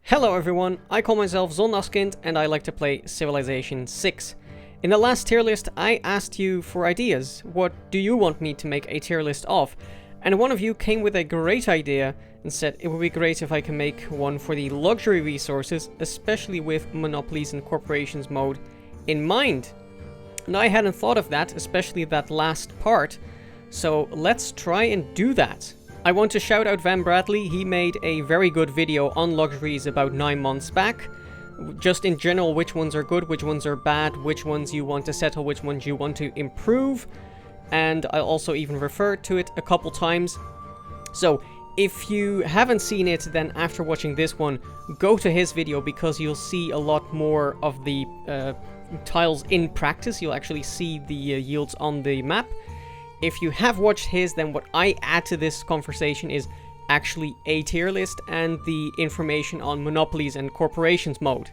Hello everyone, I call myself Zondagskind and I like to play Civilization 6. In the last tier list I asked you for ideas. What do you want me to make a tier list of? And one of you came with a great idea and said it would be great if I can make one for the luxury resources, especially with monopolies and corporations mode in mind. And I hadn't thought of that, especially that last part, so let's try and do that. I want to shout out Van Bradley. He made a very good video on luxuries about 9 months back. Just in general, which ones are good, which ones are bad, which ones you want to settle, which ones you want to improve. And I also even referred to it a couple times. So if you haven't seen it, then after watching this one, go to his video because you'll see a lot more of the tiles in practice. You'll actually see the yields on the map. If you have watched his, then what I add to this conversation is actually a tier list and the information on monopolies and corporations mode.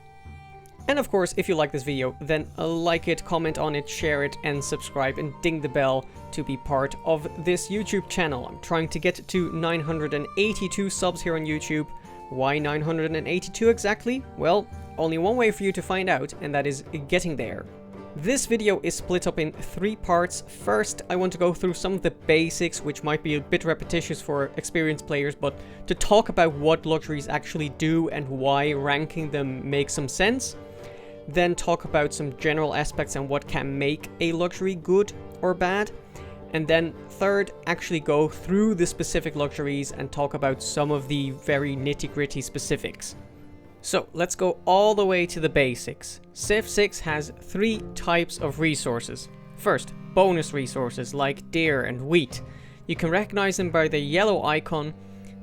And of course, if you like this video, then like it, comment on it, share it, and subscribe and ding the bell to be part of this YouTube channel. I'm trying to get to 982 subs here on YouTube. Why 982 exactly? Well, only one way for you to find out, and that is getting there. This video is split up in 3 parts. First, I want to go through some of the basics, which might be a bit repetitious for experienced players, but to talk about what luxuries actually do and why ranking them makes some sense. Then talk about some general aspects and what can make a luxury good or bad. And then third, actually go through the specific luxuries and talk about some of the very nitty-gritty specifics. So let's go all the way to the basics. Civ 6 has 3 types of resources. First, bonus resources like deer and wheat. You can recognize them by the yellow icon.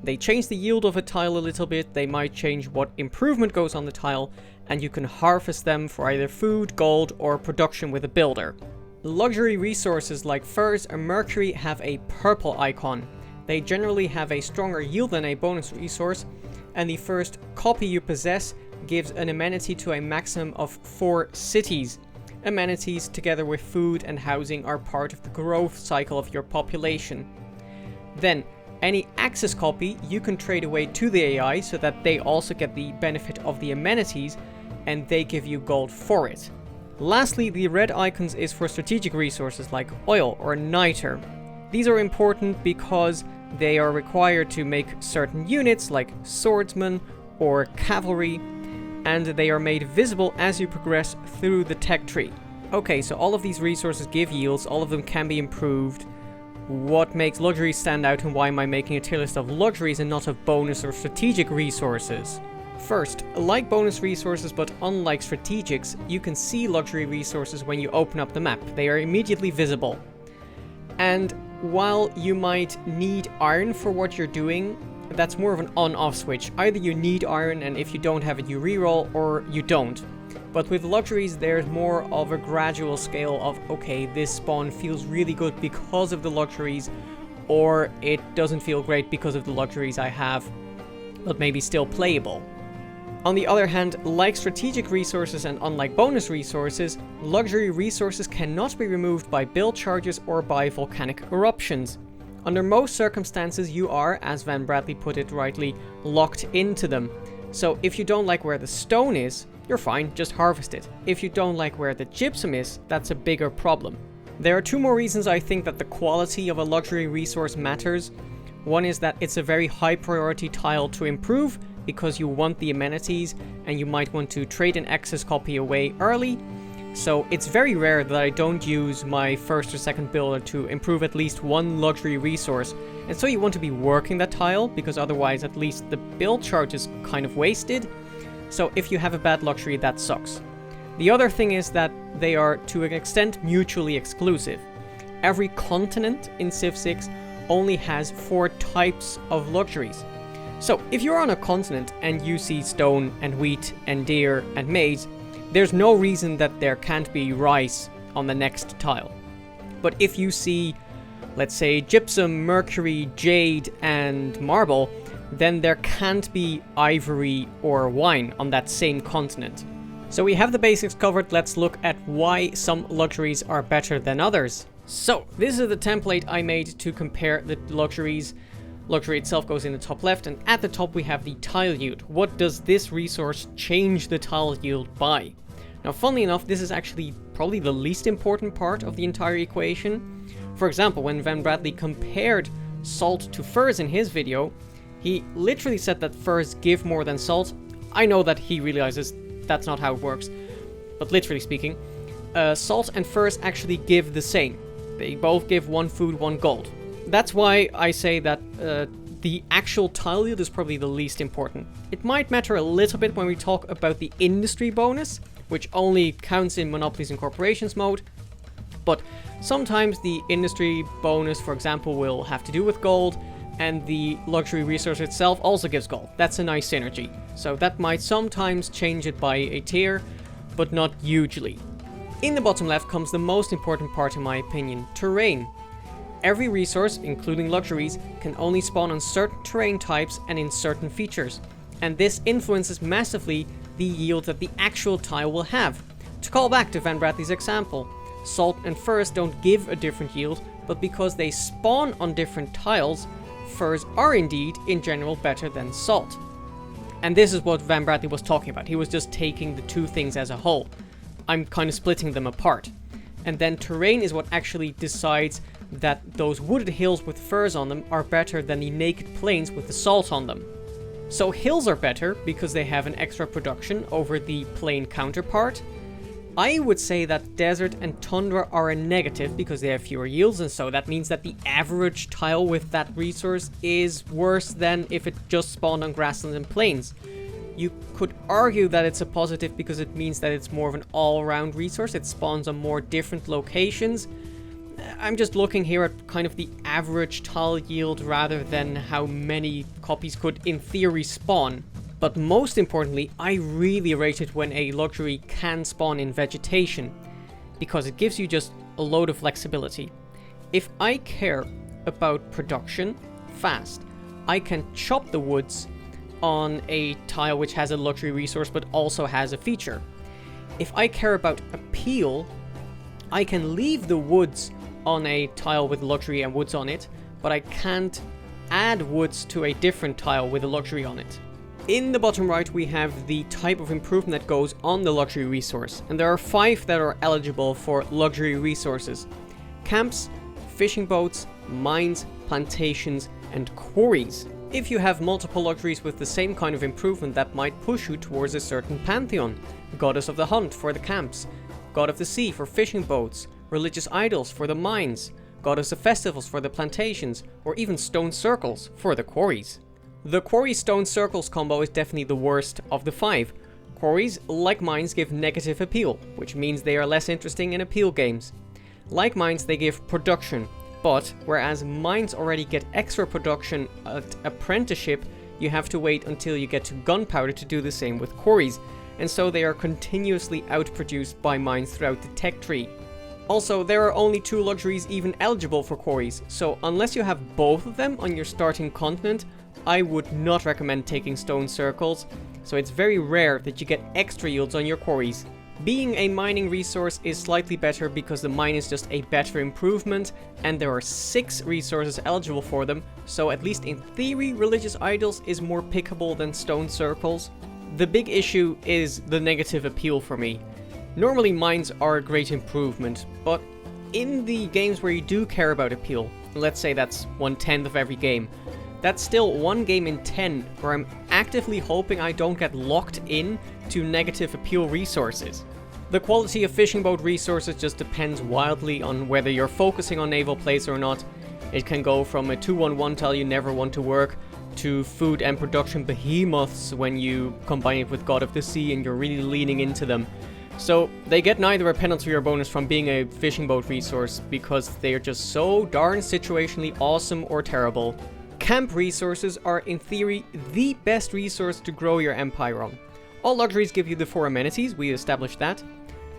They change the yield of a tile a little bit, they might change what improvement goes on the tile, and you can harvest them for either food, gold, or production with a builder. Luxury resources like furs and Mercury have a purple icon. They generally have a stronger yield than a bonus resource, and the first copy you possess gives an amenity to a maximum of 4 cities. Amenities, together with food and housing, are part of the growth cycle of your population. Then, any access copy you can trade away to the AI so that they also get the benefit of the amenities, and they give you gold for it. Lastly, the red icons is for strategic resources like oil or niter. These are important because they are required to make certain units like swordsmen or cavalry, and they are made visible as you progress through the tech tree. Okay, so all of these resources give yields, all of them can be improved. What makes luxuries stand out, and why am I making a tier list of luxuries and not of bonus or strategic resources? First, like bonus resources but unlike strategics, you can see luxury resources when you open up the map. They are immediately visible. And while you might need iron for what you're doing, that's more of an on-off switch. Either you need iron and if you don't have it you reroll, or you don't. But with luxuries there's more of a gradual scale of, okay, this spawn feels really good because of the luxuries, or it doesn't feel great because of the luxuries I have, but maybe still playable. On the other hand, like strategic resources and unlike bonus resources, luxury resources cannot be removed by build charges or by volcanic eruptions. Under most circumstances you are, as Van Bradley put it rightly, locked into them. So if you don't like where the stone is, you're fine, just harvest it. If you don't like where the gypsum is, that's a bigger problem. There are 2 more reasons I think that the quality of a luxury resource matters. One is that it's a very high priority tile to improve, because you want the amenities and you might want to trade an excess copy away early. So it's very rare that I don't use my first or second builder to improve at least 1 luxury resource. And so you want to be working that tile, because otherwise at least the build charge is kind of wasted. So if you have a bad luxury, that sucks. The other thing is that they are to an extent mutually exclusive. Every continent in Civ 6 only has 4 types of luxuries. So if you're on a continent and you see stone and wheat and deer and maize, there's no reason that there can't be rice on the next tile. But if you see, let's say, gypsum, mercury, jade, and marble, then there can't be ivory or wine on that same continent. So we have the basics covered. Let's look at why some luxuries are better than others. So this is the template I made to compare the luxuries. Luxury itself goes in the top left, and at the top we have the tile yield. What does this resource change the tile yield by? Now, funnily enough, this is actually probably the least important part of the entire equation. For example, when Van Bradley compared salt to furs in his video, he literally said that furs give more than salt. I know that he realizes that's not how it works, but literally speaking, salt and furs actually give the same. They both give 1 food, 1 gold. That's why I say that the actual tile yield is probably the least important. It might matter a little bit when we talk about the industry bonus, which only counts in monopolies and corporations mode, but sometimes the industry bonus, for example, will have to do with gold, and the luxury resource itself also gives gold. That's a nice synergy. So that might sometimes change it by a tier, but not hugely. In the bottom left comes the most important part in my opinion, terrain. Every resource, including luxuries, can only spawn on certain terrain types and in certain features, and this influences massively the yield that the actual tile will have. To call back to Van Bradley's example, salt and furs don't give a different yield, but because they spawn on different tiles, furs are indeed, in general, better than salt. And this is what Van Bradley was talking about. He was just taking the two things as a whole. I'm kind of splitting them apart. And then terrain is what actually decides that those wooded hills with furs on them are better than the naked plains with the salt on them. So hills are better because they have an extra production over the plain counterpart. I would say that desert and tundra are a negative because they have fewer yields, and so that means that the average tile with that resource is worse than if it just spawned on grasslands and plains. You could argue that it's a positive because it means that it's more of an all-round resource. It spawns on more different locations. I'm just looking here at kind of the average tile yield rather than how many copies could in theory spawn. But most importantly, I really rate it when a luxury can spawn in vegetation, because it gives you just a load of flexibility. If I care about production fast, I can chop the woods on a tile which has a luxury resource but also has a feature. If I care about appeal, I can leave the woods on a tile with luxury and woods on it, but I can't add woods to a different tile with a luxury on it. In the bottom right, we have the type of improvement that goes on the luxury resource, and there are 5 that are eligible for luxury resources: camps, fishing boats, mines, plantations, and quarries. If you have multiple luxuries with the same kind of improvement, that might push you towards a certain pantheon: Goddess of the Hunt for the camps, God of the Sea for fishing boats, religious idols for the mines, Goddess of Festivals for the plantations, or even stone circles for the quarries. The quarry stone circles combo is definitely the worst of the 5. Quarries, like mines, give negative appeal, which means they are less interesting in appeal games. Like mines, they give production, but whereas mines already get extra production at apprenticeship, you have to wait until you get to gunpowder to do the same with quarries, and so they are continuously outproduced by mines throughout the tech tree. Also, there are only 2 luxuries even eligible for quarries, so unless you have both of them on your starting continent, I would not recommend taking stone circles, so it's very rare that you get extra yields on your quarries. Being a mining resource is slightly better because the mine is just a better improvement, and there are 6 resources eligible for them, so at least in theory, religious idols is more pickable than stone circles. The big issue is the negative appeal for me. Normally mines are a great improvement, but in the games where you do care about appeal, let's say that's 1/10 of every game, that's still 1 game in 10 where I'm actively hoping I don't get locked in to negative appeal resources. The quality of fishing boat resources just depends wildly on whether you're focusing on naval plays or not. It can go from a 2-1-1 tile you never want to work, to food and production behemoths when you combine it with God of the Sea and you're really leaning into them. So they get neither a penalty or bonus from being a fishing boat resource because they are just so darn situationally awesome or terrible. Camp resources are in theory the best resource to grow your empire on. All luxuries give you the 4 amenities, we established that.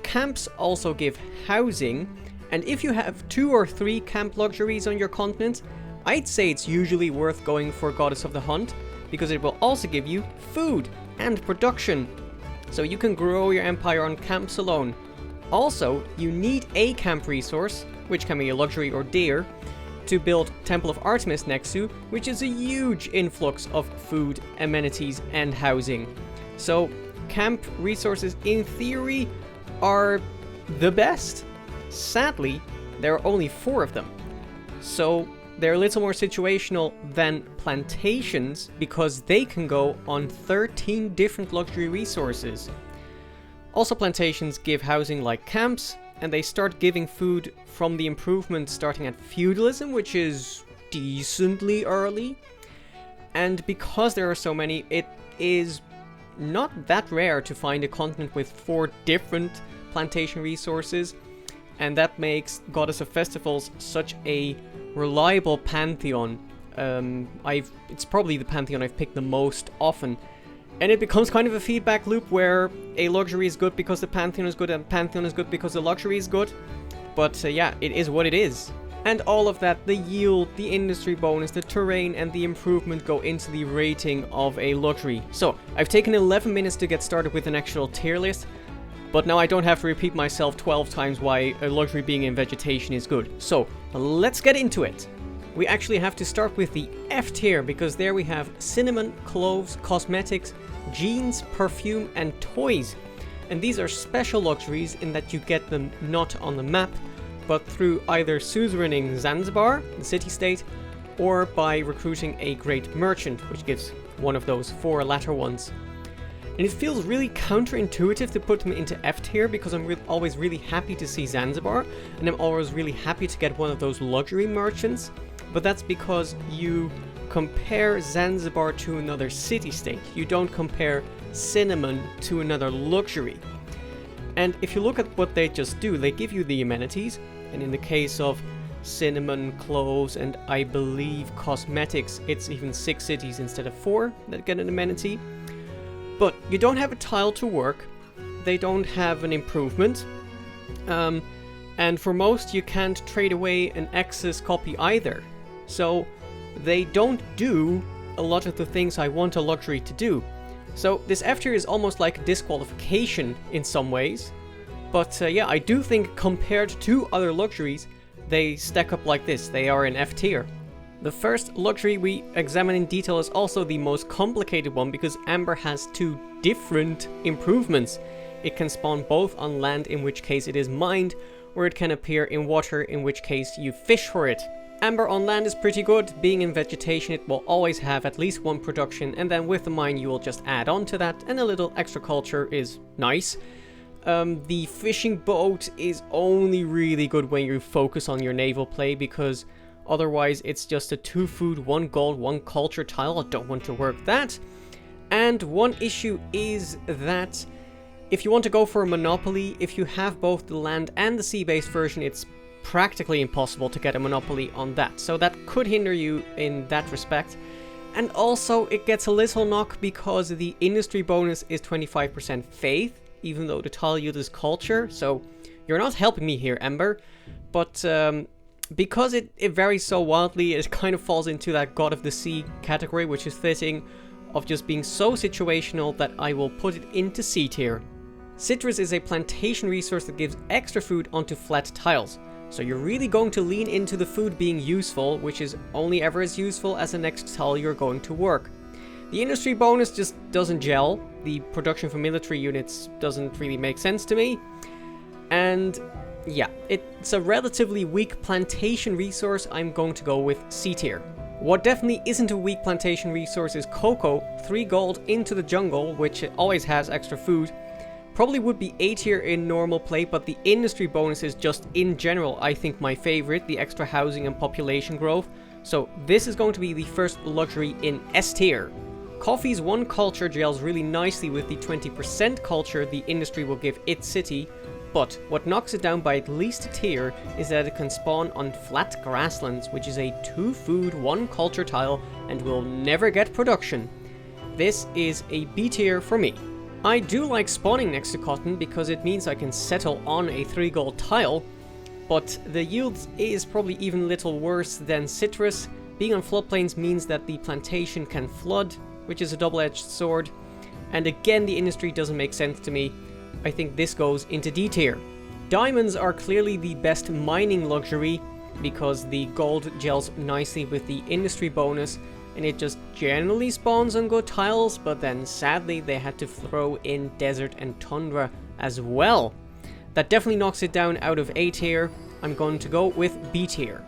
Camps also give housing, and if you have 2 or 3 camp luxuries on your continent, I'd say it's usually worth going for Goddess of the Hunt, because it will also give you food and production. So you can grow your empire on camps alone. Also, you need a camp resource, which can be a luxury or deer, to build Temple of Artemis next to, which is a huge influx of food, amenities, and housing. So camp resources in theory are the best. Sadly, there are only 4 of them. So they're a little more situational than plantations because they can go on 13 different luxury resources. Also, plantations give housing like camps, and they start giving food from the improvement starting at feudalism, which is decently early. And because there are so many, it is not that rare to find a continent with 4 different plantation resources, and that makes Goddess of Festivals such a reliable pantheon. It's probably the pantheon I've picked the most often. And it becomes kind of a feedback loop where a luxury is good because the pantheon is good and pantheon is good because the luxury is good. But yeah, it is what it is. And all of that, the yield, the industry bonus, the terrain, and the improvement go into the rating of a luxury. So, I've taken 11 minutes to get started with an actual tier list, but now I don't have to repeat myself 12 times why a luxury being in vegetation is good. So, let's get into it. We actually have to start with the F tier, because there we have cinnamon, cloves, cosmetics, jeans, perfume, and toys. And these are special luxuries in that you get them not on the map, but through either suzeraning Zanzibar, the city-state, or by recruiting a great merchant, which gives one of those 4 latter ones. And it feels really counterintuitive to put them into F tier because I'm always really happy to see Zanzibar, and I'm always really happy to get one of those luxury merchants, but that's because you compare Zanzibar to another city-state. You don't compare cinnamon to another luxury. And if you look at what they just do, they give you the amenities, and in the case of cinnamon, cloves, and I believe cosmetics, it's even 6 cities instead of 4 that get an amenity. But you don't have a tile to work, they don't have an improvement, and for most you can't trade away an excess copy either. So they don't do a lot of the things I want a luxury to do. So this F tier is almost like a disqualification in some ways. But yeah, I do think compared to other luxuries, they stack up like this. They are in F tier. The first luxury we examine in detail is also the most complicated one because Amber has 2 different improvements. It can spawn both on land, in which case it is mined, or it can appear in water, in which case you fish for it. Amber on land is pretty good. Being in vegetation, it will always have at least 1 production, and then with the mine you will just add on to that, and a little extra culture is nice. The fishing boat is only really good when you focus on your naval play, because otherwise it's just a 2 food, 1 gold, 1 culture tile. I don't want to work that. And one issue is that if you want to go for a monopoly, if you have both the land and the sea-based version, it's practically impossible to get a monopoly on that. So that could hinder you in that respect. And also it gets a little knock because the industry bonus is 25% faith, even though the tile yield is culture. So you're not helping me here, Ember. But because it varies so wildly, it kind of falls into that God of the Sea category, which is fitting, of just being so situational that I will put it into C tier. Citrus is a plantation resource that gives extra food onto flat tiles. So you're really going to lean into the food being useful, which is only ever as useful as the next tile you're going to work. The industry bonus just doesn't gel. The production for military units doesn't really make sense to me. And yeah, it's a relatively weak plantation resource. I'm going to go with C tier. What definitely isn't a weak plantation resource is cocoa, 3 gold into the jungle, which always has extra food. Probably would be A tier in normal play, but the industry bonus is just in general, I think, my favorite, the extra housing and population growth. So this is going to be the first luxury in S tier. Coffee's 1 culture gels really nicely with the 20% culture the industry will give its city, but what knocks it down by at least a tier is that it can spawn on flat grasslands, which is a 2 food, 1 culture tile and will never get production. This is a B tier for me. I do like spawning next to cotton because it means I can settle on a 3 gold tile, but the yield is probably even a little worse than citrus. Being on floodplains means that the plantation can flood, which is a double-edged sword, and again the industry doesn't make sense to me. I think this goes into D tier. Diamonds are clearly the best mining luxury, because the gold gels nicely with the industry bonus, and it just generally spawns on good tiles, but then sadly they had to throw in desert and tundra as well. That definitely knocks it down out of A tier. I'm going to go with B tier.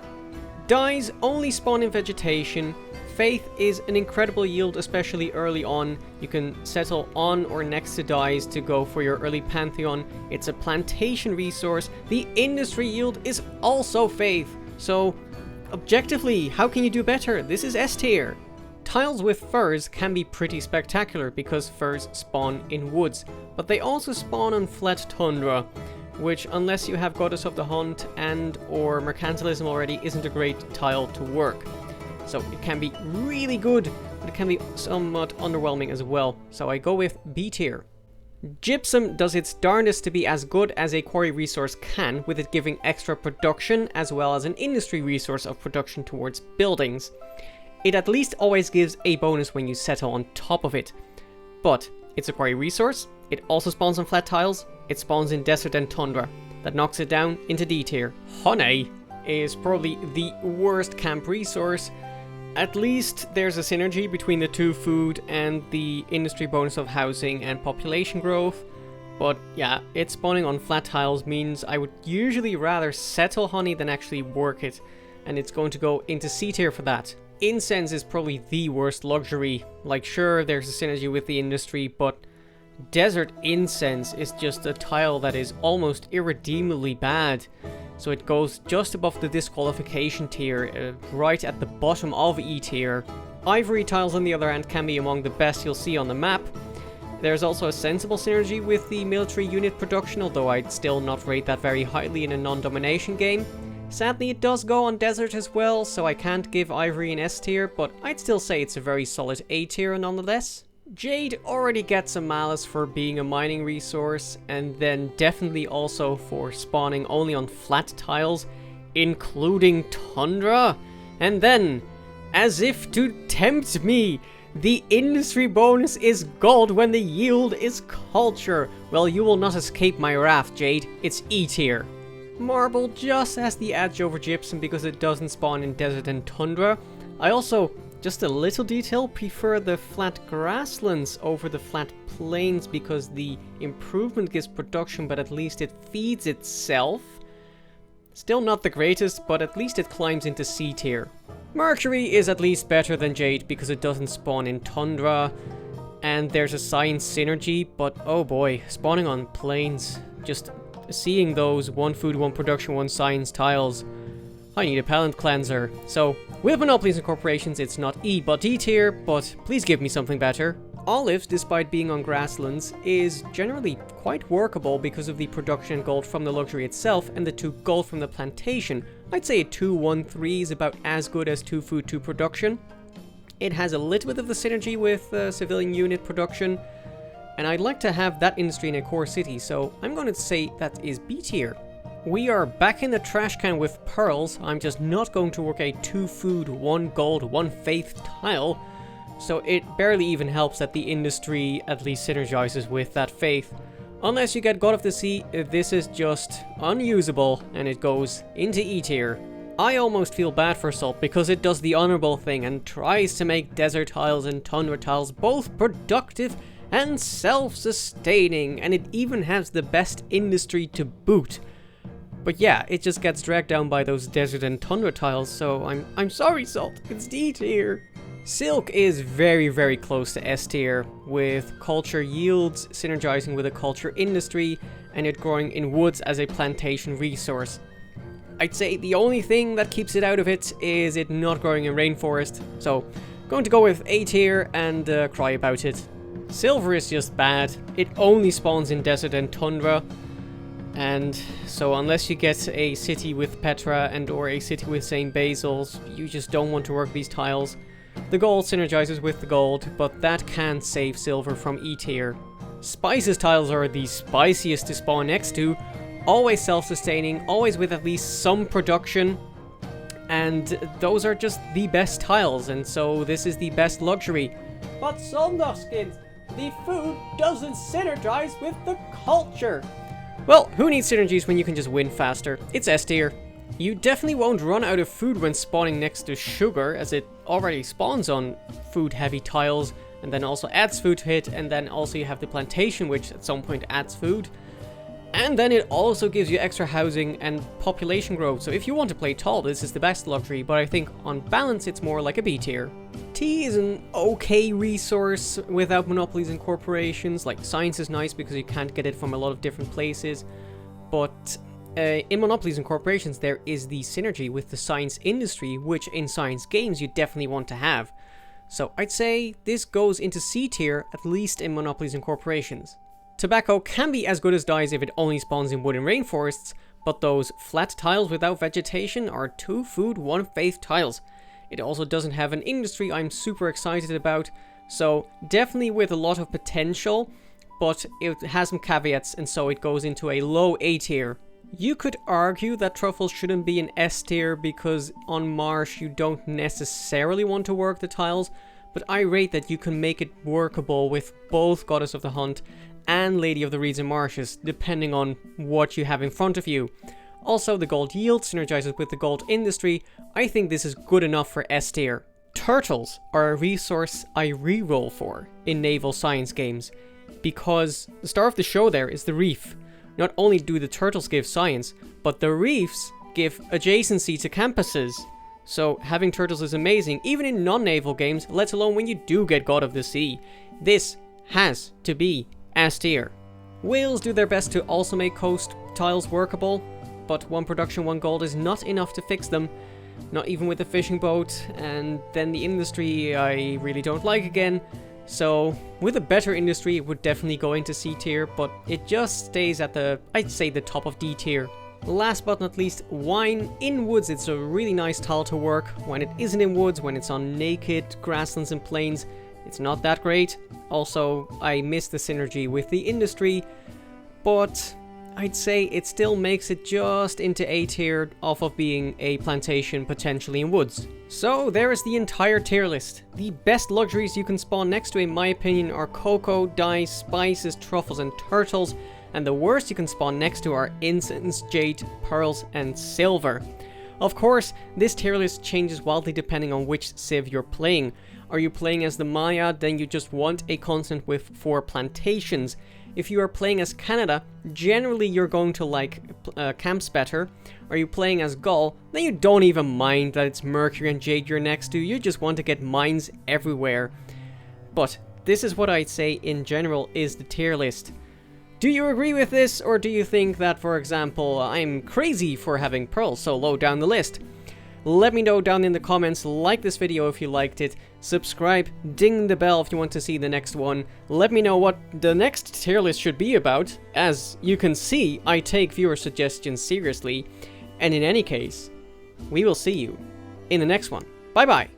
Dyes only spawn in vegetation. Faith is an incredible yield, especially early on. You can settle on or next to dyes to go for your early pantheon. It's a plantation resource. The industry yield is also faith. So, objectively, how can you do better? This is S tier. Tiles with furs can be pretty spectacular because furs spawn in woods, but they also spawn on flat tundra, which, unless you have Goddess of the Hunt and or Mercantilism already, isn't a great tile to work. So it can be really good, but it can be somewhat underwhelming as well. So I go with B tier. Gypsum does its darndest to be as good as a quarry resource can, with it giving extra production as well as an industry resource of production towards buildings. It at least always gives a bonus when you settle on top of it. But it's a quarry resource, it also spawns on flat tiles, it spawns in desert and tundra. That knocks it down into D tier. Honey is probably the worst camp resource. At least there's a synergy between the two food and the industry bonus of housing and population growth. But yeah, it spawning on flat tiles means I would usually rather settle honey than actually work it. And it's going to go into C tier for that. Incense is probably the worst luxury. Like, sure, there's a synergy with the industry, but desert incense is just a tile that is almost irredeemably bad. So it goes just above the disqualification tier, right at the bottom of E tier. Ivory tiles, on the other hand, can be among the best you'll see on the map. There's also a sensible synergy with the military unit production, although I'd still not rate that very highly in a non-domination game. Sadly, it does go on desert as well, so I can't give Ivory an S tier, but I'd still say it's a very solid A tier nonetheless. Jade already gets a malice for being a mining resource, and then definitely also for spawning only on flat tiles, including tundra. And then, as if to tempt me, the industry bonus is gold when the yield is culture. Well, you will not escape my wrath, Jade. It's E tier. Marble just has the edge over Gypsum because it doesn't spawn in desert and tundra. I also, just a little detail, prefer the flat grasslands over the flat plains because the improvement gives production, but at least it feeds itself. Still not the greatest, but at least it climbs into C tier. Mercury is at least better than Jade because it doesn't spawn in tundra, and there's a science synergy, but oh boy, spawning on plains, just seeing those one food, one production, one science tiles, I need a palate cleanser. So, with monopolies and corporations, it's not E but D tier, but please give me something better. Olives, despite being on grasslands, is generally quite workable because of the production gold from the luxury itself and the 2 gold from the plantation. I'd say a 2-1-3 is about as good as 2 food, 2 production. It has a little bit of the synergy with civilian unit production, and I'd like to have that industry in a core city, so I'm going to say that is B tier. We are back in the trash can with pearls. I'm just not going to work a 2 food, 1 gold, 1 faith tile, so it barely even helps that the industry at least synergizes with that faith. Unless you get God of the Sea, this is just unusable and it goes into E tier. I almost feel bad for Salt because it does the honorable thing and tries to make desert tiles and tundra tiles both productive and self-sustaining, and it even has the best industry to boot. But yeah, it just gets dragged down by those desert and tundra tiles, so I'm sorry, Salt, it's D tier. Silk is very, very close to S tier, with culture yields synergizing with a culture industry, and it growing in woods as a plantation resource. I'd say the only thing that keeps it out of it is it not growing in rainforest, so going to go with A tier and cry about it. Silver is just bad. It only spawns in desert and tundra, and so unless you get a city with Petra and or a city with St. Basil's, you just don't want to work these tiles. The gold synergizes with the gold, but that can save silver from E tier. Spices tiles are the spiciest to spawn next to, always self-sustaining, always with at least some production, and those are just the best tiles, and so this is the best luxury. But Zondagskind, the food doesn't synergize with the culture. Well, who needs synergies when you can just win faster? It's S tier. You definitely won't run out of food when spawning next to sugar, as it already spawns on food-heavy tiles, and then also adds food to it, and then also you have the plantation, which at some point adds food. And then it also gives you extra housing and population growth, so if you want to play tall, this is the best luxury, but I think on balance it's more like a B tier. Tea is an okay resource without monopolies and corporations. Like, science is nice because you can't get it from a lot of different places, but in monopolies and corporations there is the synergy with the science industry, which in science games you definitely want to have. So I'd say this goes into C tier, at least in monopolies and corporations. Tobacco can be as good as dies if it only spawns in wood and rainforests, but those flat tiles without vegetation are 2 food, 1 faith tiles. It also doesn't have an industry I'm super excited about, so definitely with a lot of potential, but it has some caveats, and so it goes into a low A tier. You could argue that Truffles shouldn't be an S tier because on Marsh you don't necessarily want to work the tiles, but I rate that you can make it workable with both Goddess of the Hunt and Lady of the Reeds and Marshes, depending on what you have in front of you. Also, the gold yield synergizes with the gold industry. I think this is good enough for S tier. Turtles are a resource I reroll for in naval science games, because the star of the show there is the reef. Not only do the turtles give science, but the reefs give adjacency to campuses. So having turtles is amazing, even in non-naval games, let alone when you do get God of the Sea. This has to be S tier. Whales do their best to also make coast tiles workable, but 1 production, 1 gold is not enough to fix them. Not even with the fishing boat, and then the industry I really don't like again. So, with a better industry, it would definitely go into C tier, but it just stays at the, I'd say, the top of D tier. Last but not least, wine. In woods, it's a really nice tile to work. When it isn't in woods, when it's on naked grasslands and plains, it's not that great. Also, I miss the synergy with the industry, but I'd say it still makes it just into A tier off of being a plantation potentially in woods. So there is the entire tier list. The best luxuries you can spawn next to, in my opinion, are cocoa, dye, spices, truffles and turtles, and the worst you can spawn next to are incense, jade, pearls and silver. Of course, this tier list changes wildly depending on which civ you're playing. Are you playing as the Meier, then you just want a continent with 4 plantations. If you are playing as Canada, generally you're going to like camps better. Are you playing as Gaul, then you don't even mind that it's Mercury and Jade you're next to, you just want to get mines everywhere. But this is what I'd say in general is the tier list. Do you agree with this, or do you think that, for example, I'm crazy for having pearls so low down the list? Let me know down in the comments, like this video if you liked it, subscribe, ding the bell if you want to see the next one. Let me know what the next tier list should be about. As you can see, I take viewer suggestions seriously, and in any case, we will see you in the next one. Bye bye!